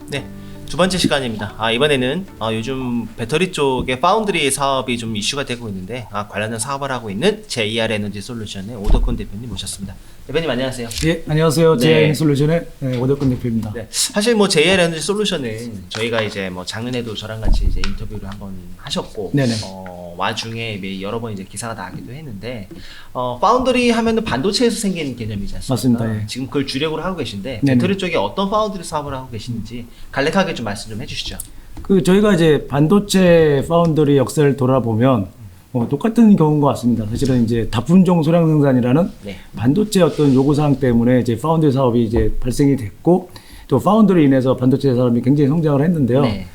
네, 두 번째 시간입니다. 이번에는 요즘 배터리 쪽에 파운드리 사업이 좀 이슈가 되고 있는데 관련된 사업을 하고 있는 JR 에너지 솔루션의 오덕근 대표님 모셨습니다. 대표님 안녕하세요. 예, 안녕하세요. 네. JR 에너지 솔루션의 오덕근 대표입니다. 네, 사실 뭐 JR 에너지 솔루션은 저희가 이제 뭐 작년에도 저랑 같이 이제 인터뷰를 한번 하셨고, 네네. 와중에 여러 번 이제 기사가 나기도 했는데, 파운드리 하면은 반도체에서 생긴 개념이지 않습니까? 맞습니다. 예. 지금 그걸 주력으로 하고 계신데 네네. 배터리 쪽에 어떤 파운드리 사업을 하고 계시는지 간략하게 좀 말씀 좀 해주시죠. 저희가 이제 반도체 파운드리 역사를 돌아보면 똑같은 경우인 것 같습니다. 사실은 이제 다품종 소량 생산이라는 네. 반도체 어떤 요구사항 때문에 이제 파운드리 사업이 이제 발생이 됐고, 또 파운드리 인해서 반도체 사업이 굉장히 성장을 했는데요. 네.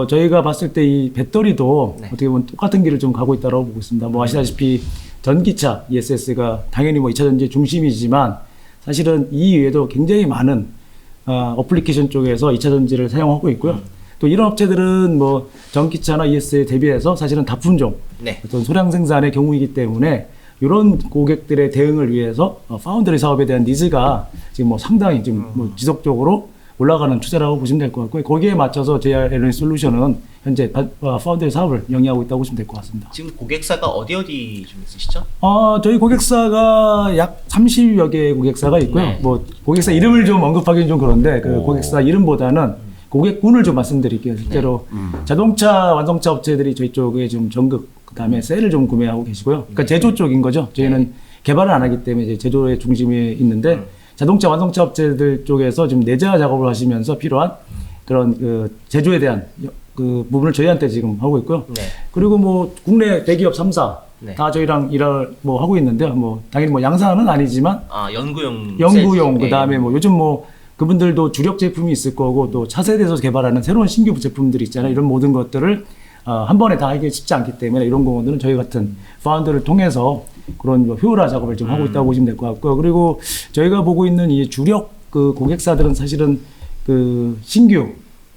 저희가 봤을 때 이 배터리도 네. 어떻게 보면 똑같은 길을 좀 가고 있다고 보고 있습니다. 뭐 아시다시피 전기차 ESS가 당연히 뭐 2차 전지 중심이지만 사실은 이 외에도 굉장히 많은 어플리케이션 쪽에서 2차 전지를 사용하고 있고요. 또 이런 업체들은 뭐 전기차나 ESS에 대비해서 사실은 다품종 네. 어떤 소량 생산의 경우이기 때문에 이런 고객들의 대응을 위해서 파운드리 사업에 대한 니즈가 지금 뭐 상당히 지금 뭐 지속적으로 올라가는 추세라고 보시면 될 것 같고요. 거기에 맞춰서 JR 에너지 솔루션은 현재 파운드리 사업을 영위하고 있다고 보시면 될 것 같습니다. 지금 고객사가 어디 좀 있으시죠? 저희 고객사가 약 30여 개의 고객사가 있고요. 네. 뭐 고객사 이름을 좀 언급하기는 좀 그런데 그 고객사 이름보다는 고객군을 좀 말씀드릴게요. 실제로 자동차 완성차 업체들이 저희 쪽에 좀 전극 그다음에 셀을 좀 구매하고 계시고요. 그러니까 제조 쪽인 거죠. 저희는 개발을 안 하기 때문에 이제 제조의 중심에 있는데 자동차 완성차 업체들 쪽에서 지금 내자 작업을 하시면서 필요한 그런 그 제조에 대한 그 부분을 저희한테 지금 하고 있고요. 네. 그리고 뭐 국내 대기업 3사 네. 다 저희랑 일을 뭐 하고 있는데요. 뭐 당연히 뭐 양산은 아니지만 연구용 연구용 셀- 그다음에 뭐 요즘 뭐 그분들도 주력 제품이 있을 거고 또 차세대에서 개발하는 새로운 신규 제품들이 있잖아요. 이런 모든 것들을 한 번에 다 하기 쉽지 않기 때문에 이런 경우들은 저희 같은 파운드를 통해서 그런 뭐 효율화 작업을 좀 하고 있다고 보시면 될 것 같고요. 그리고 저희가 보고 있는 이 주력 그 고객사들은 사실은 그 신규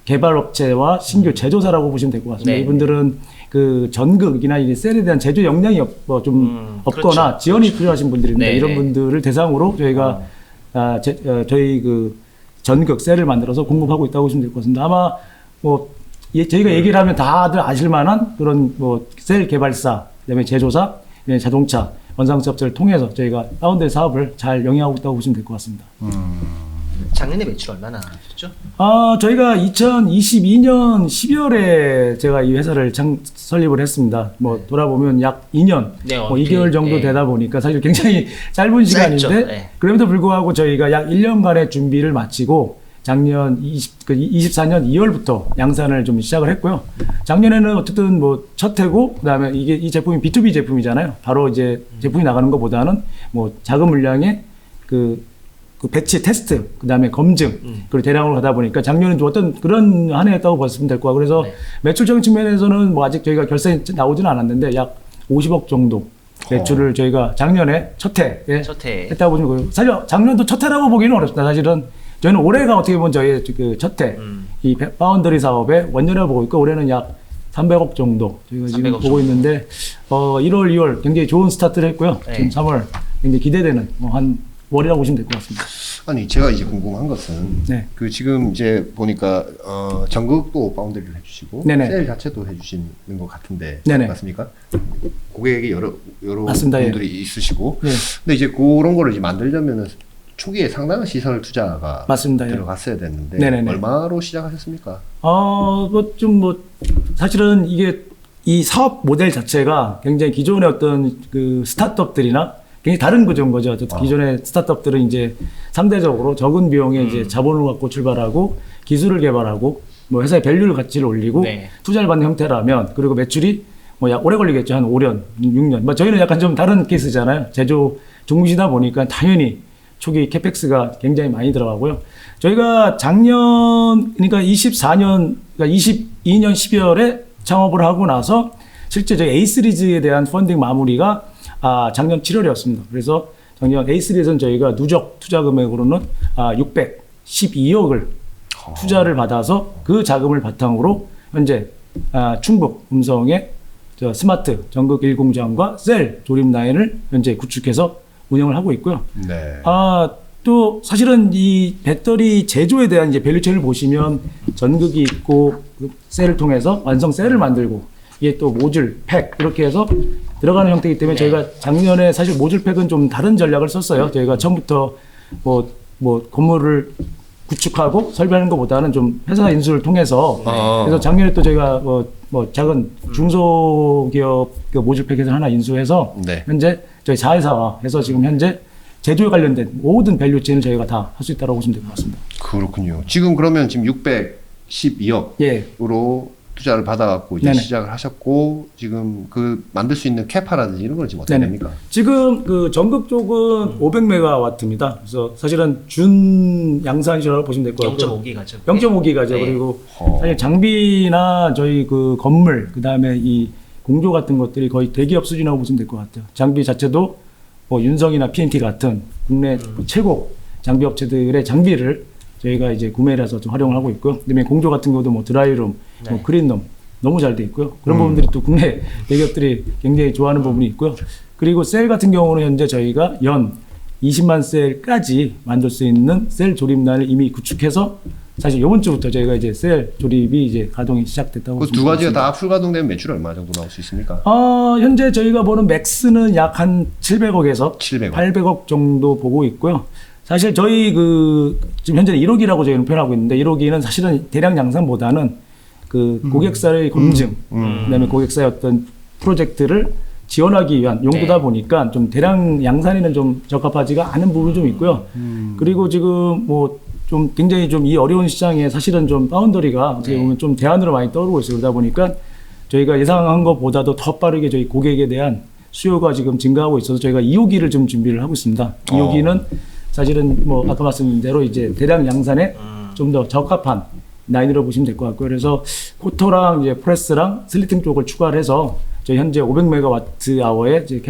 개발업체와 신규 제조사라고 보시면 될 것 같습니다. 네. 이분들은 그 전극이나 이 셀에 대한 제조 역량이 없거나 그렇죠. 지원이 필요하신 분들인데 네, 이런 네. 분들을 대상으로 저희가 저희 그 전극 셀을 만들어서 공급하고 있다고 보시면 될 것 같습니다. 아마 뭐 저희가 얘기를 하면 다들 아실 만한 그런 뭐 셀 개발사, 그다음에 제조사, 그다음에 자동차 원상사 업체를 통해서 저희가 파운드리 사업을 잘 영위하고 있다고 보시면 될 것 같습니다. 작년에 매출 얼마나 하셨죠? 저희가 2022년 12월에 제가 이 회사를 설립을 했습니다. 뭐 돌아보면 약 2년, 네, 뭐 2개월 정도 네. 되다 보니까 사실 굉장히 짧은 시간인데 네. 그럼에도 불구하고 저희가 약 1년간의 준비를 마치고 작년 24년 2월부터 양산을 좀 시작을 했고요. 작년에는 어쨌든 뭐 첫 해고 그다음에 이 제품이 B2B 제품이잖아요. 바로 이제 제품이 나가는 것보다는 뭐 작은 물량의 그 배치 테스트, 그 다음에 검증, 그리고 대량으로 가다 보니까 작년에 좀 어떤 그런 한 해였다고 보시면 될 거고, 그래서 네. 매출적인 측면에서는 뭐 아직 저희가 결산이 나오지는 않았는데 약 50억 정도 매출을 저희가 작년에 첫 해에 첫 해. 했다고 보시면 되고요. 사실 작년도 첫 해라고 보기는 어렵습니다. 사실은 저희는 올해가 어떻게 보면 저희의 그 첫 해, 이 파운드리 사업의 원년을 보고 있고, 올해는 약 300억 정도 저희가 지금 300억 보고 정도. 있는데, 1월, 2월 굉장히 좋은 스타트를 했고요. 네. 지금 3월 굉장히 기대되는 한 월이라고 보시면 될 것 같습니다. 아니 제가 이제 궁금한 것은 네. 그 지금 이제 보니까 전극도 파운드리를 해주시고 네네. 셀 자체도 해주시는 것 같은데 네네. 맞습니까? 고객이 여러 맞습니다. 예. 분들이 있으시고 네. 근데 이제 그런 거를 이제 만들려면은 초기에 상당한 시설 투자가 맞습니다. 예. 들어갔어야 됐는데 네네네. 얼마로 시작하셨습니까? 사실은 이게 이 사업 모델 자체가 굉장히 기존의 어떤 그 스타트업들이나 굉장히 다른 구조인 거죠. 기존의 스타트업들은 이제 상대적으로 적은 비용에 이제 자본을 갖고 출발하고 기술을 개발하고 뭐 회사의 밸류를 가치를 올리고 네. 투자를 받는 형태라면 그리고 매출이 뭐 약 오래 걸리겠죠. 한 5년, 6년. 뭐 저희는 약간 좀 다른 케이스잖아요. 제조 중시다 보니까 당연히 초기 캐펙스가 굉장히 많이 들어가고요. 저희가 작년, 그러니까 22년 12월에 창업을 하고 나서 실제 저희 A 시리즈에 대한 펀딩 마무리가 작년 7월이었습니다. 그래서 작년 A 시리즈는 저희가 누적 투자 금액으로는 612억을 투자를 받아서 그 자금을 바탕으로 현재 충북 음성의 스마트 전극 1공장과 셀 조립 라인을 현재 구축해서 운영을 하고 있고요. 네. 또 사실은 이 배터리 제조에 대한 이제 밸류체인을 보시면 전극이 있고 그 셀을 통해서 완성 셀을 만들고 이게 또 모듈, 팩 이렇게 해서 들어가는 형태이기 때문에 저희가 작년에 사실 모듈 팩은 좀 다른 전략을 썼어요. 저희가 처음부터 뭐 건물을 구축하고 설비하는 것보다는 좀 회사 인수를 통해서 그래서 작년에 또 저희가 뭐 작은 중소기업 그 모듈 팩에서 하나 인수해서 네. 현재 저희 자회사와 해서 지금 현재 제조에 관련된 모든 밸류체인을 저희가 다 할 수 있다고 보시면 될 것 같습니다. 그렇군요. 지금 그러면 지금 612억으로 예. 투자를 받아갖고 이제 네네. 시작을 하셨고 지금 그 만들 수 있는 캐파라든지 이런 건 지금 어떻게 네네. 됩니까? 지금 그 전극 쪽은 500메가와트입니다. 그래서 사실은 준 양산이라고 보시면 될 것 같고요. 0.5기가죠. 0.5기가죠. 네. 그리고 사실 장비나 저희 그 건물 그다음에 이 공조 같은 것들이 거의 대기업 수준이라고 보시면 될 것 같아요. 장비 자체도 뭐 윤성이나 PNT 같은 국내 최고 장비 업체들의 장비를 저희가 이제 구매를 해서 좀 활용을 하고 있고요. 그다음에 공조 같은 것도 뭐 드라이룸, 뭐 크린룸 너무 잘 돼 있고요. 그런 부분들이 또 국내 대기업들이 굉장히 좋아하는 부분이 있고요. 그리고 셀 같은 경우는 현재 저희가 연 20만 셀까지 만들 수 있는 셀 조립란을 이미 구축해서 사실 이번 주부터 저희가 이제 셀 조립이 이제 가동이 시작됐다고. 그 두 가지가 다 풀가동되면 매출 얼마 정도 나올 수 있습니까? 현재 저희가 보는 맥스는 약 한 700억에서 700억. 800억 정도 보고 있고요. 사실 저희 그 지금 현재 1호기라고 저희는 표현하고 있는데 1호기는 사실은 대량 양산보다는 그 고객사의 검증, 그다음에 고객사의 어떤 프로젝트를 지원하기 위한 용도다 보니까 좀 대량 양산에는 좀 적합하지가 않은 부분이 좀 있고요. 그리고 지금 뭐 좀 굉장히 좀 이 어려운 시장에 사실은 좀 파운더리가 어떻게 보면 좀 대안으로 많이 떠오르고 있어요. 그러다 보니까 저희가 예상한 것보다도 더 빠르게 저희 고객에 대한 수요가 지금 증가하고 있어서 저희가 2호기를 좀 준비를 하고 있습니다. 2호기는 사실은 뭐 아까 말씀드린 대로 이제 대량 양산에 좀 더 적합한 라인으로 보시면 될 것 같고요. 그래서 코터랑 이제 프레스랑 슬리팅 쪽을 추가를 해서 저희 현재 500메가와트/아워의 이제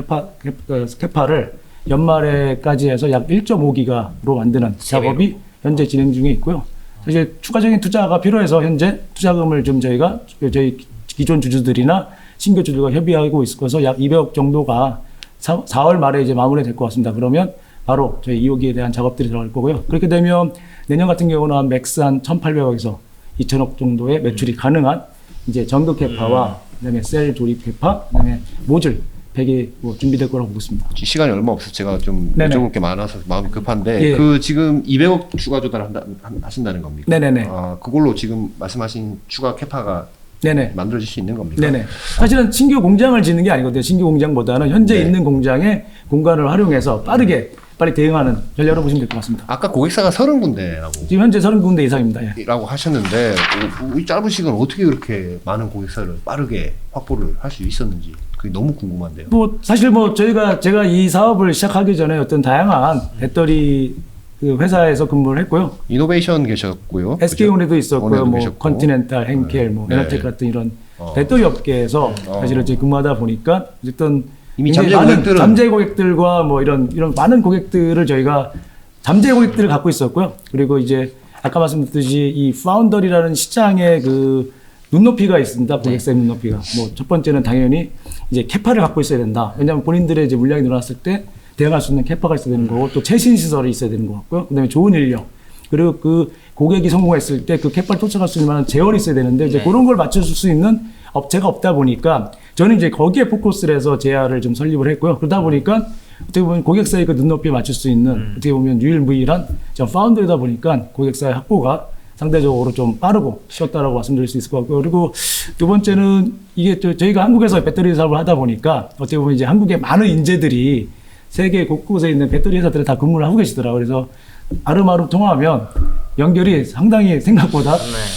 캐파를 연말에까지 해서 약 1.5기가로 만드는 작업이 현재 진행 중에 있고요. 사실 추가적인 투자가 필요해서 현재 투자금을 좀 저희가 저희 기존 주주들이나 신규 주주들과 협의하고 있어서 약 200억 정도가 4월 말에 이제 마무리될 것 같습니다. 그러면 바로 저희 2호기에 대한 작업들이 들어갈 거고요. 그렇게 되면 내년 같은 경우는 한 맥스 한 1,800억에서 2,000억 정도의 매출이 가능한 이제 전극 캐파와 그다음에 셀 조립 캐파, 그다음에 모듈 팩이 뭐 준비될 거라고 보고 있습니다. 시간이 얼마 없어서 제가 좀 네네. 여쭤볼 게 많아서 마음이 급한데 예. 그 지금 200억 추가 조달 하신다는 겁니까? 네네네. 아, 그걸로 지금 말씀하신 추가 캐파가 네네. 만들어질 수 있는 겁니까? 네네. 사실은 신규 공장을 짓는 게 아니거든요. 신규 공장보다는 현재 네. 있는 공장의 공간을 활용해서 빨리 대응하는 전략으로 보시면 될 것 같습니다. 아까 고객사가 30군데라고 지금 현재 30군데 이상입니다. 예. 라고 하셨는데 이 짧은 시간 어떻게 그렇게 많은 고객사를 빠르게 확보를 할 수 있었는지 그게 너무 궁금한데요. 뭐 사실 뭐 제가 이 사업을 시작하기 전에 어떤 다양한 배터리 그 회사에서 근무를 했고요. 이노베이션 계셨고요. SK온에도 있었고요. 온에도 뭐 계셨고. 컨티넨탈, henkel, 뭐 네. 에너텍 같은 이런 배터리 업계에서 사실은 이제 근무하다 보니까 어쨌든 이미 굉장히 잠재 많은 고객들은- 잠재 고객들과 뭐 이런 많은 고객들을 저희가 잠재 고객들을 갖고 있었고요. 그리고 이제 아까 말씀드렸듯이 이 파운더리라는 시장의 그 눈높이가 있습니다. 고객사의 눈높이가. 뭐 첫 번째는 당연히 이제 캐파를 갖고 있어야 된다. 왜냐하면 본인들의 이제 물량이 늘어났을 때 대응할 수 있는 캐파가 있어야 되는 거고 또 최신 시설이 있어야 되는 것 같고요. 그다음에 좋은 인력. 그리고 그 고객이 성공했을 때 그 캐파를 쫓아갈 수 있는 만한 재원이 있어야 되는데 이제 그런 걸 맞춰줄 수 있는 업체가 없다 보니까 저는 이제 거기에 포커스를 해서 제야를 좀 설립을 했고요. 그러다 보니까 어떻게 보면 고객사의 그 눈높이에 맞출 수 있는 어떻게 보면 유일무이한 파운드이다 보니까 고객사의 확보가 상대적으로 좀 빠르고 쉬웠다라고 말씀드릴 수 있을 것 같고요. 그리고 두 번째는 이게 저희가 한국에서 배터리 사업을 하다 보니까 어떻게 보면 이제 한국의 많은 인재들이 세계 곳곳에 있는 배터리 회사들에 다 근무를 하고 계시더라고요. 그래서 아름아름 통화하면 연결이 상당히 생각보다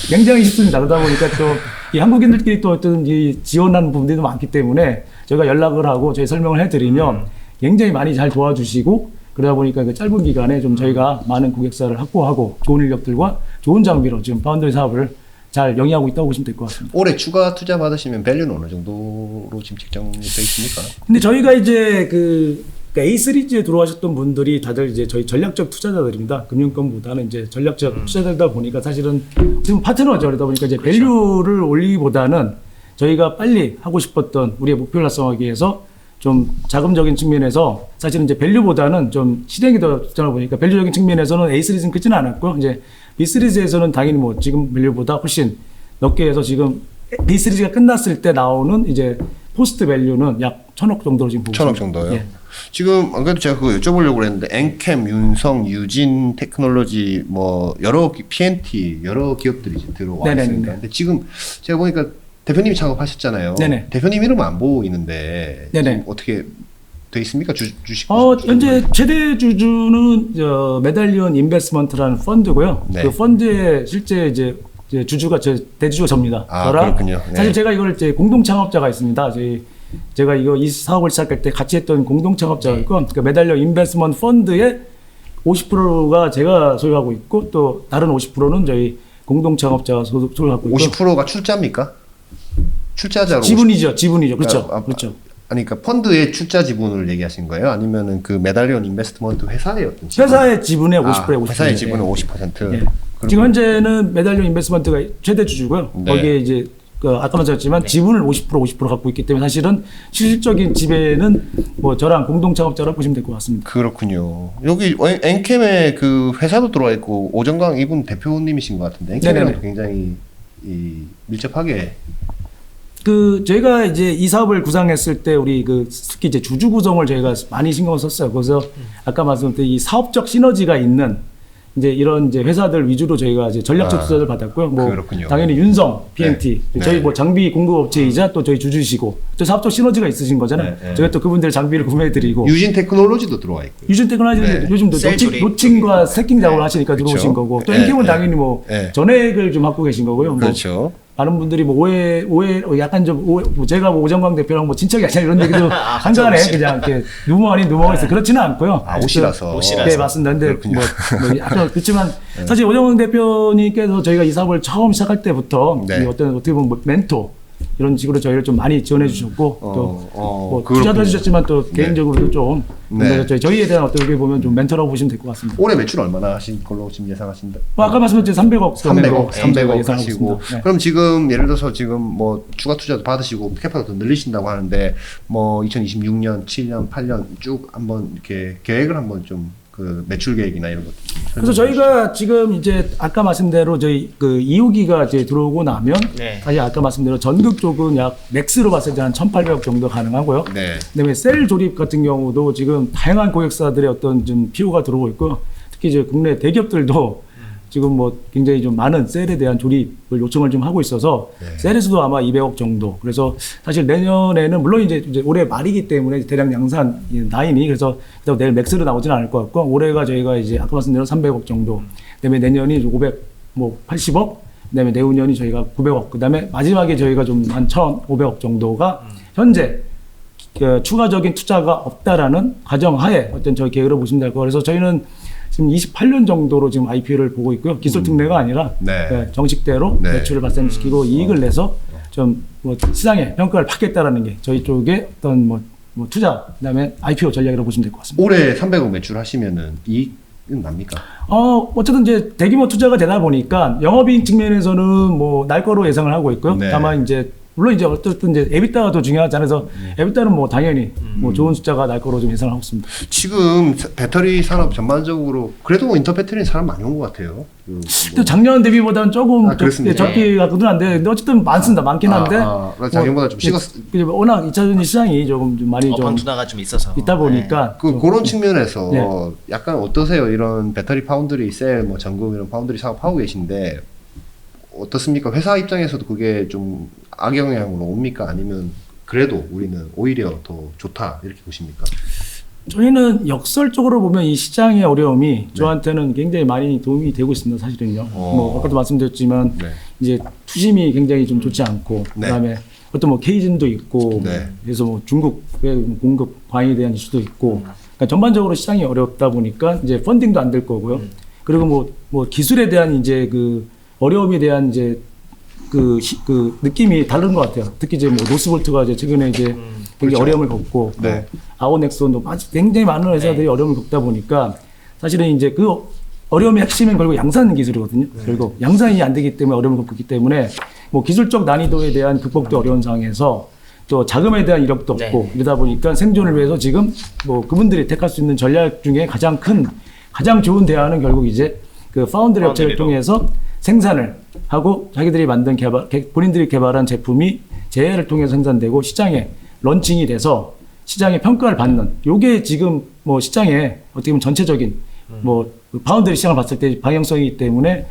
굉장히 쉽습니다. 그러다 보니까 또 이 한국인들끼리 또 어떤 이 지원하는 부분들도 많기 때문에 저희가 연락을 하고 저희 설명을 해드리면 굉장히 많이 잘 도와주시고 그러다 보니까 그 짧은 기간에 좀 저희가 많은 고객사를 확보하고 좋은 인력들과 좋은 장비로 지금 파운드리 사업을 잘 영위하고 있다고 보시면 될 것 같습니다. 올해 추가 투자 받으시면 밸류는 어느 정도로 지금 책정되어 있습니까? 근데 저희가 이제 그러니까 A 시리즈에 들어가셨던 분들이 다들 이제 저희 전략적 투자자들입니다. 금융권보다는 이제 전략적 투자자들다 보니까 사실은 지금 파트너죠. 그러다 보니까 이제 밸류를 올리기보다는 저희가 빨리 하고 싶었던 우리의 목표를 달성하기 위해서 좀 자금적인 측면에서 사실은 이제 밸류보다는 좀 실행이 더 좋다 보니까 밸류적인 측면에서는 A 시리즈는 크지는 않았고요. 이제 B 시리즈에서는 당연히 뭐 지금 밸류보다 훨씬 높게 해서 지금 B 시리즈가 끝났을 때 나오는 이제 포스트 밸류는 약 1,000억 정도로 지금 보고 1,000억 있습니다. 정도요? 예. 지금 안 그래도 제가 그거 여쭤보려고 그랬는데 엔캠, 윤성, 유진 테크놀로지 뭐 여러 PNT 여러 기업들이 이제 들어와 네네네. 있습니다. 근데 지금 제가 보니까 대표님이 작업하셨잖아요. 네네. 대표님 이름은 안 보이는데 네네. 지금 어떻게 돼 있습니까? 주식 현재 최대 주주는 메달리온 인베스트먼트라는 펀드고요. 네. 그 펀드의 실제 이제 주주가 대주주가 접니다. 아, 저랑 그렇군요. 네. 사실 제가 이걸 이제 공동 창업자가 있습니다. 제가 이 사업을 시작할 때 같이 했던 공동 창업자가 있고, 그 메달리온 인베스트먼트 펀드의 50%가 제가 소유하고 있고, 또 다른 50%는 저희 공동 창업자가 소유하고 있고. 50%가 출자입니까? 출자자로 지분이죠. 그렇죠. 아, 그렇죠. 아니 그러니까 펀드의 출자 지분을 얘기하신 거예요? 아니면은 그 메달리온 인베스트먼트 회사의 어떤 지분? 회사의 지분의 50%에 50%. 회사의 지분은 50%. 예. 지금 현재는 메달리온 인베스트먼트가 최대 주주고요. 네. 거기에 이제 아까 말씀드렸지만 지분을 50% 갖고 있기 때문에 사실은 실질적인 지배는 뭐 저랑 공동 창업자라고 보시면 될 것 같습니다. 그렇군요. 여기 엔캠에 그 회사도 들어와 있고 오정강 이분 대표님이신 것 같은데 엔캠이랑 네네네. 굉장히 밀접하게 저희가 이제 이 사업을 구상했을 때 우리 특히 이제 주주 구성을 저희가 많이 신경을 썼어요. 그래서 아까 말씀드린 이 사업적 시너지가 있는 이제 이런 이제 회사들 위주로 저희가 이제 전략적 투자를 받았고요. 뭐 그렇군요. 당연히 윤성, PNT, 네. 저희 네. 뭐 장비 공급 업체이자 또 저희 주주시고 또 사업적 시너지가 있으신 거잖아요. 네. 네. 저희가 또 그분들 장비를 구매해드리고 유진 테크놀로지도 들어와 있고. 유진 테크놀로지는 네. 요즘도 셀 조립. 노칭과 세킹 작업을 네. 하시니까 들어오신 그렇죠. 거고 또 네. 엔캠은 네. 당연히 뭐 네. 전액을 좀 갖고 계신 거고요. 뭐 그렇죠. 많은 분들이 뭐 오해 약간 좀 오해, 뭐 제가 뭐 오정광 대표랑 뭐 친척이 아니라 이런 얘기도 한간에 그렇죠. 그냥 이렇게 누모 아닌 누모가 있어 그렇지는 않고요. 아 옷이라서. 옷이라서. 네 맞습니다. 근데 그렇군요. 뭐 약간 그렇지만 사실 오정광 대표님께서 저희가 이 사업을 처음 시작할 때부터 네. 이 어떻게 보면 뭐 멘토 이런 식으로 저희를 좀 많이 지원해 주셨고 또 뭐 그렇군요. 투자도 해주셨지만 또 네. 개인적으로도 좀 네. 저희에 대한 어떻게 보면 좀 멘토라고 보시면 될 것 같습니다. 올해 매출 얼마나 하신 걸로 지금 예상하신다? 뭐 아까 말씀드린 300억 300억 예상하고 하시고 있습니다. 네. 그럼 지금 예를 들어서 지금 뭐 추가 투자도 받으시고 캐파도 더 늘리신다고 하는데 뭐 2026년, 7년, 8년 쭉 한번 이렇게 계획을 한번 좀 그 매출 계획이나 이런 것. 그래서 저희가 지금 이제 아까 말씀대로 저희 그 2호기가 이제 들어오고 나면 네. 사실 아까 말씀대로 전극 쪽은 약 맥스로 봤을 때 한 1,800억 정도 가능하고요. 네. 그다음에 셀 조립 같은 경우도 지금 다양한 고객사들의 어떤 좀 PO가 들어오고 있고 특히 이제 국내 대기업들도 지금 뭐 굉장히 좀 많은 셀에 대한 조립을 요청을 좀 하고 있어서 네. 셀에서도 아마 200억 정도. 그래서 사실 내년에는 물론 이제 올해 말이기 때문에 대량 양산 라인이 그래서 내일 맥스로 나오지는 않을 것 같고 올해가 저희가 이제 아까 말씀드린 300억 정도. 그다음에 내년이 580억. 그다음에 내후년이 저희가 900억. 그다음에 마지막에 저희가 좀 한 1,500억 정도가 현재 추가적인 투자가 없다라는 가정하에 어떤 저희 계획으로 보시면 될 거고 그래서 저희는 지금 28년 정도로 지금 IPO를 보고 있고요. 기술 특례가 아니라 네. 정식대로 네. 매출을 발생시키고 이익을 내서 좀 뭐 시장에 평가를 받겠다라는 게 저희 쪽에 어떤 뭐 투자 그다음에 IPO 전략이라고 보시면 될 것 같습니다. 올해 300억 매출 하시면은 이익은 납니까? 어쨌든 이제 대규모 투자가 되다 보니까 영업이익 측면에서는 뭐 날 거로 예상을 하고 있고요. 네. 다만 이제 물론 이제 어쨌든 이제 에비타가 더 중요하잖아요. 그래서 에비타는 뭐 당연히 뭐 좋은 숫자가 날 거로 좀 예상을 하고 있습니다. 지금 배터리 산업 전반적으로 그래도 뭐 인터 배터리 사람 많이 온 것 같아요. 또 작년 대비보다는 조금 그렇습니까? 적게 갖고는 한데 근데 어쨌든 많긴 한데 작년보다 좀 식었. 워낙 2차전지 시장이 조금 좀 많이 좀 번투나가 좀 있어서 있다 보니까 좀 그런 측면에서 네. 약간 어떠세요? 이런 배터리 파운드리 셀, 뭐 전극 이런 파운드리 사업하고 계신데 어떻습니까? 회사 입장에서도 그게 좀 악영향으로 옵니까? 아니면 그래도 우리는 오히려 더 좋다 이렇게 보십니까? 저희는 역설적으로 보면 이 시장의 어려움이 저한테는 굉장히 많이 도움이 되고 있습니다. 사실은요. 뭐 아까도 말씀드렸지만 네. 이제 투심이 굉장히 좀 좋지 않고 네. 그다음에 어떤 뭐 케이진도 있고 네. 그래서 뭐 중국의 공급 과잉에 대한 이슈도 있고 그러니까 전반적으로 시장이 어렵다 보니까 이제 펀딩도 안 될 거고요. 그리고 뭐 기술에 대한 이제 그 어려움에 대한 이제 그 느낌이 다른 것 같아요. 특히 이제 뭐 노스볼트가 이제 최근에 이제 굉장히 그렇죠. 어려움을 겪고 네. 아오넥슨도 굉장히 많은 회사들이 어려움을 겪다 보니까 사실은 이제 그 어려움의 핵심은 결국 양산 기술이거든요. 결국 양산이 안 되기 때문에 어려움을 겪기 때문에 뭐 기술적 난이도에 대한 극복도 어려운 상황에서 또 자금에 대한 이력도 네. 없고 이러다 보니까 생존을 위해서 지금 뭐 그분들이 택할 수 있는 전략 중에 가장 좋은 대안은 결국 이제 그 파운드리 업체를 파운드리로. 통해서 생산을 하고 자기들이 만든 본인들이 개발한 제품이 재해를 통해서 생산되고 시장에 런칭이 돼서 시장의 평가를 받는 요게 지금 뭐 시장에 어떻게 보면 전체적인 뭐 파운드리 시장을 봤을 때 방향성이기 때문에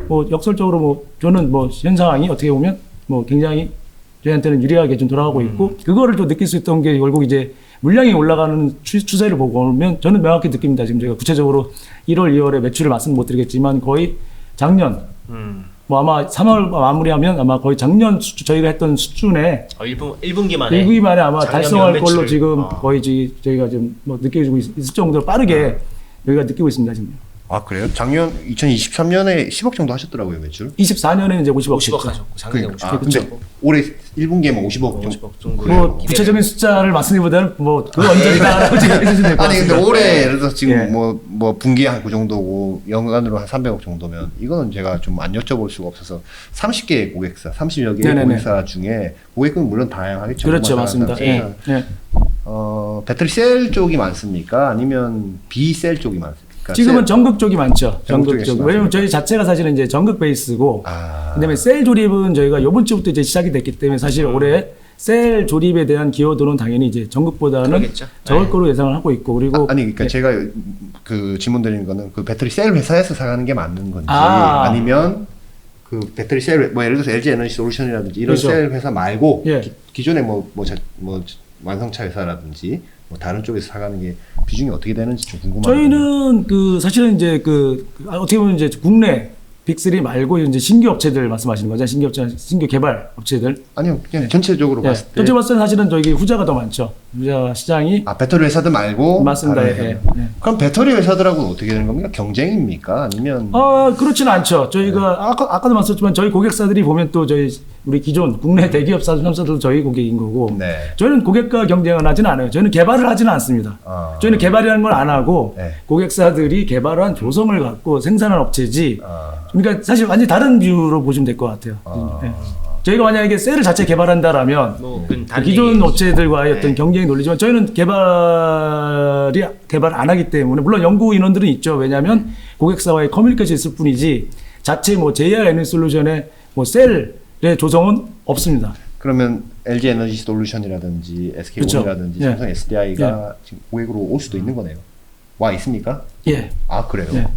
뭐 역설적으로 뭐 저는 뭐 현 상황이 어떻게 보면 뭐 굉장히 저희한테는 유리하게 좀 돌아가고 있고 그거를 또 느낄 수 있던 게 결국 이제 물량이 올라가는 추세를 보고 보면 저는 명확히 느낍니다. 지금 저희가 구체적으로 1월, 2월에 매출을 말씀 못 드리겠지만 거의 작년 뭐 아마 3월 마무리하면 아마 거의 작년 저희가 했던 수준에 1분기 만에 1분기 만에 아마 작년 달성할 연 걸로 매출을- 지금 거의 저희가 좀 뭐 느껴지고 있을 정도로 빠르게 저희가 느끼고 있습니다. 지금 아 그래요? 작년 2023년에 10억 정도 하셨더라고요 매출. 24년에는 이제 50억 50억 됐죠. 하셨고 작년에 50억. 아 근데 올해 1분기에만 50억 정도. 50억 정도. 뭐 구체적인 숫자를 말씀드리보다는 뭐 그 언저리다라고 지금 해주시면 될 것 아니 같습니다. 근데 올해 예를 들어서 지금 예. 뭐 분기에 한 그 정도고 연간으로 한 300억 정도면 이거는 제가 좀 안 여쭤볼 수가 없어서 30개의 고객사, 30여 개의 네네네. 고객사 중에 고객은 물론 다양하겠죠. 그렇죠, 그만 맞습니다. 사람들. 예. 예. 배터리 셀 쪽이 많습니까? 아니면 비셀 쪽이 많습니까? 지금은 셀- 전극 쪽이 많죠. 전극 전극 쪽이 쪽. 왜냐면 많습니다. 저희 자체가 사실은 이제 전극 베이스고, 아. 그다음에 셀 조립은 저희가 이번 주부터 이제 시작이 됐기 때문에 사실 올해 셀 조립에 대한 기여도는 당연히 이제 전극보다는 그러겠죠. 적을 네. 거로 예상을 하고 있고, 그리고 아니 그러니까 예. 제가 그 질문 드리는 거는 그 배터리 셀 회사에서 사가는 게 맞는 건지 아. 아니면 그 배터리 셀 뭐 예를 들어서 LG 에너지 솔루션이라든지 이런 그렇죠. 셀 회사 말고 예. 기존에 뭐 완성차 회사라든지 뭐 다른 쪽에서 사가는 게 비중이 어떻게 되는지 좀 궁금합니다. 저희는 그 사실은 이제 어떻게 보면 이제 국내 빅3 말고 이제 신규 업체들 말씀하시는 거죠. 신규 개발 업체들. 아니요 그냥 전체적으로 예. 봤을 때 전체 봤을 때 사실은 저희 후자가 더 많죠. 후자 시장이 배터리 회사들 말고 맞습니다. 다른 예, 회사들. 예. 그럼 배터리 회사들하고는 어떻게 되는 겁니까? 경쟁입니까? 아니면 그렇지는 않죠. 저희가 아까도 말씀드렸지만 저희 고객사들이 보면 또 우리 기존 국내 대기업 사들도 저희 고객인 거고 네. 저희는 고객과 경쟁을 하지는 않아요. 저희는 개발을 하지는 않습니다. 아. 저희는 개발이라는 걸 안 하고 네. 고객사들이 개발한 조성을 갖고 생산한 업체지. 그러니까 사실 완전히 다른 뷰로 보시면 될 것 같아요. 네. 저희가 만약에 셀을 자체 개발한다라면 뭐 그건 그 다른 기존 얘기겠죠. 업체들과의 어떤 경쟁이 논리지만 저희는 개발 안 하기 때문에 물론 연구 인원들은 있죠. 왜냐하면 고객사와의 커뮤니케이션이 있을 뿐이지 자체 뭐 JR 에너지 솔루션의 뭐 셀의 조성은 없습니다. 그러면 LG 에너지 솔루션이라든지 SK온이라든지 그렇죠. 삼성 SDI가 지금 고객으로 올 수도 있는 거네요. 와 있습니까? 예. 아 그래요? 네.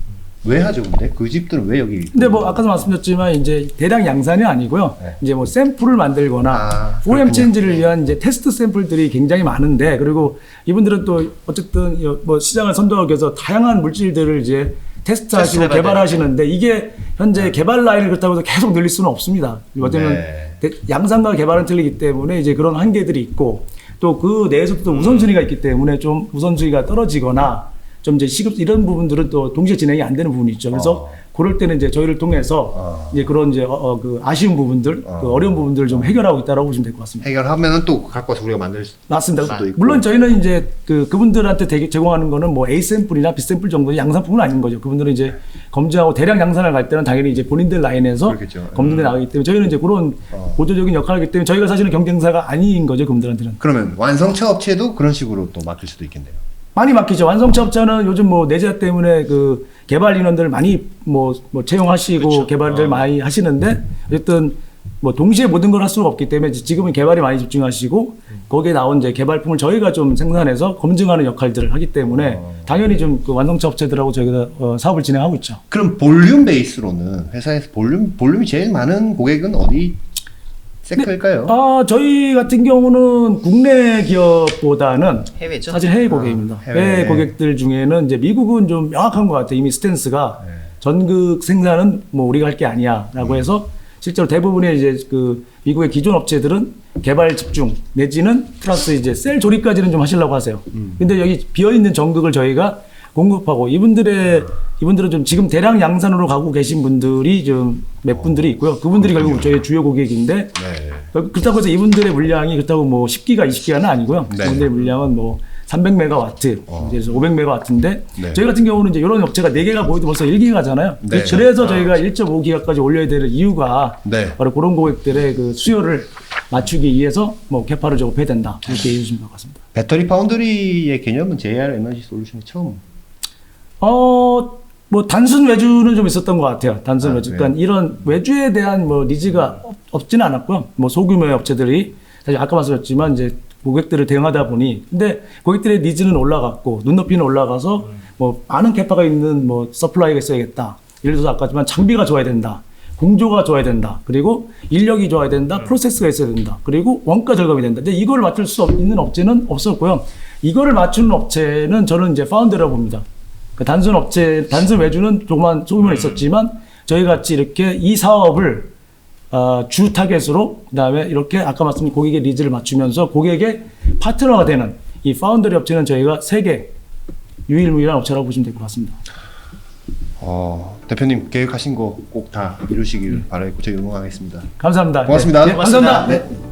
왜 하죠 근데? 그 집들은 왜 여기? 근데 뭐 아까도 말씀드렸지만 이제 대량 양산이 아니고요. 네. 이제 뭐 샘플을 만들거나 그렇군요. OEM 체인지를 위한 이제 테스트 샘플들이 굉장히 많은데 그리고 이분들은 또 어쨌든 뭐 시장을 선도하기 위해서 다양한 물질들을 이제 테스트하시고 테스트해봐야 개발하시는데 이게 현재 개발 라인을 그렇다고 해서 계속 늘릴 수는 없습니다. 어쩌면 네. 양산과 개발은 틀리기 때문에 이제 그런 한계들이 있고 또 그 내에서도 또 우선순위가 있기 때문에 좀 우선순위가 떨어지거나 좀 이제 시급 이런 부분들은 또 동시에 진행이 안 되는 부분이 있죠. 그래서 그럴 때는 이제 저희를 통해서 이제 그런 이제 그 아쉬운 부분들, 그 어려운 부분들을 좀 해결하고 있다라고 보시면 될 것 같습니다. 해결하면은 또 갖고 와서 우리가 만들 맞습니다. 수도 있고. 물론 저희는 이제 그분들한테 제공하는 거는 뭐 A 샘플이나 B 샘플 정도의 양산품은 아닌 거죠. 그분들은 이제 검증하고 대량 양산을 갈 때는 당연히 이제 본인들 라인에서 그렇겠죠. 검증돼 나가기 때문에 저희는 이제 그런 보조적인 역할을 하기 때문에 저희가 사실은 경쟁사가 아닌 거죠. 그분들한테는. 그러면 완성차 업체도 그런 식으로 또 맡길 수도 있겠네요. 많이 맡기죠. 완성차 업체는 요즘 뭐 내재 때문에 그 개발 인원들 많이 뭐 채용하시고 그렇죠. 개발을 많이 하시는데 어쨌든 뭐 동시에 모든 걸 할 수가 없기 때문에 지금은 개발에 많이 집중하시고 거기에 나온 이제 개발품을 저희가 좀 생산해서 검증하는 역할들을 하기 때문에 당연히 좀 그 완성차 업체들하고 저희가 사업을 진행하고 있죠. 그럼 볼륨 베이스로는 회사에서 볼륨이 제일 많은 고객은 어디 섹터일까요? 저희 같은 경우는 국내 기업보다는 해외죠. 사실 해외 고객입니다. 해외. 해외 고객들 중에는 이제 미국은 좀 명확한 것 같아요. 이미 스탠스가 전극 생산은 뭐 우리가 할 게 아니야라고 해서 실제로 대부분의 이제 그 미국의 기존 업체들은 개발 집중 내지는 플러스 이제 셀 조립까지는 좀 하시려고 하세요. 근데 여기 비어 있는 전극을 저희가 공급하고 이분들은 좀 지금 대량 양산으로 가고 계신 분들이 좀 몇 분들이 있고요. 그분들이 결국 저희 주요 고객인데 네. 그렇다고 해서 이분들의 물량이 그렇다고 뭐 10기가 20기가는 아니고요. 네. 이분들의 물량은 뭐 300메가와트, 그래서 500메가와트인데 네. 저희 같은 경우는 이제 이런 업체가 4개가 모여도 벌써 1기가잖아요. 네. 그래서 저희가 1.5기가까지 올려야 되는 이유가 네. 바로 그런 고객들의 그 수요를 맞추기 위해서 뭐 캐파를 조급해야 된다 이렇게 이해해 주시면 될 것 같습니다. 배터리 파운드리의 개념은 JR 에너지 솔루션이 처음. 뭐 단순 외주는 좀 있었던 것 같아요. 단순 외주. 네. 그러니까 이런 외주에 대한 뭐 니즈가 없지는 않았고요. 뭐 소규모의 업체들이 사실 아까 말씀드렸지만 이제 고객들을 대응하다 보니 근데 고객들의 니즈는 올라갔고 눈높이는 올라가서 뭐 많은 캐파가 있는 뭐 서플라이가 있어야겠다. 예를 들어서 아까 지만 장비가 좋아야 된다. 공조가 좋아야 된다. 그리고 인력이 좋아야 된다. 프로세스가 있어야 된다. 그리고 원가 절감이 된다. 근데 이걸 맞출 수 있는 업체는 없었고요. 이거를 맞추는 업체는 저는 이제 파운드라고 봅니다. 그 단순 외주는 조그만 소규모는 있었지만 저희 같이 이렇게 이 사업을 주 타겟으로 그다음에 이렇게 아까 말씀드린 고객의 니즈를 맞추면서 고객의 파트너가 되는 이 파운드리 업체는 저희가 세계 유일무이한 업체라고 보시면 될 것 같습니다. 대표님 계획하신 거 꼭 다 이루시길 바라겠고 저희 응원하겠습니다. 감사합니다. 고맙습니다. 네, 감사합니다. 네.